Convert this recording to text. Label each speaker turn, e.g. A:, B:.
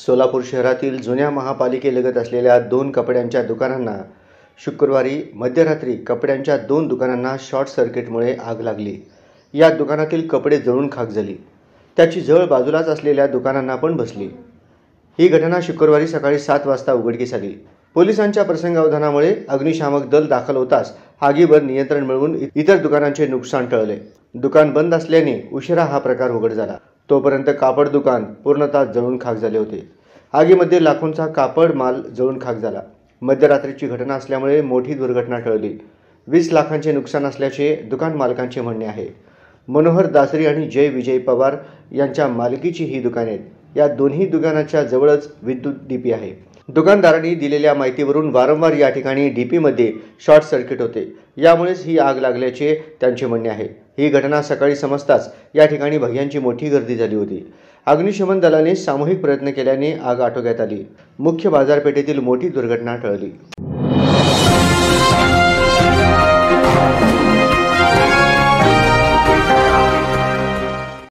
A: सोलापूर शहरातील जुन्या महापालिकेलगत असलेल्या 2 कपड्यांच्या दुकानांना शुक्रवारी मध्यरात्री कपड्यांच्या 2 दुकानांना शॉर्ट सर्किटमुळे आग लागली। या दुकानातील कपडे जळून खाक झाली। त्याची झळ बाजूलाच असलेल्या दुकानांना पण बसली। ही घटना शुक्रवारी सकाळी 7 वाजता उघडकीस आली। पोलिसांच्या प्रसंगावधानामुळे अग्निशामक दल दाखल होताच आगीवर नियंत्रण मिळवून इतर दुकानांचे नुकसान टळले। दुकान बंद असल्याने उशिरा हा प्रकार उघड झाला। तोपर्यंत कापड दुकान पूर्णतः जळून खाक झाले होते। आगीमध्ये लाखोंचा कापड माल जळून खाक झाला। मध्यरात्रीची घटना असल्यामुळे मोठी दुर्घटना टळली। 20 लाखांचे नुकसान असल्याचे दुकान मालकांचे म्हणणे आहे। मनोहर दासरी आणि जय विजय पवार यांच्या मालकीची ही दुकाने आहेत। या दोन्ही दुकानाच्या जवळच विद्युत डीपी आहे। दुकानदारांनी दिलेल्या माहितीवरून वारंवार या ठिकाणी डीपीमध्ये शॉर्ट सर्किट होते। यामुळेच ही आग लागल्याचे त्यांचे म्हणणे आहे। ही घटना सकाळी समजताच या ठिकाणी भक्तांची मोठी गर्दी झाली होती। अग्निशमन दलाने सामूहिक प्रयत्न केल्याने आग आटोक्यात आली। मुख्य बाजारपेठेतील मोठी दुर्घटना टळली।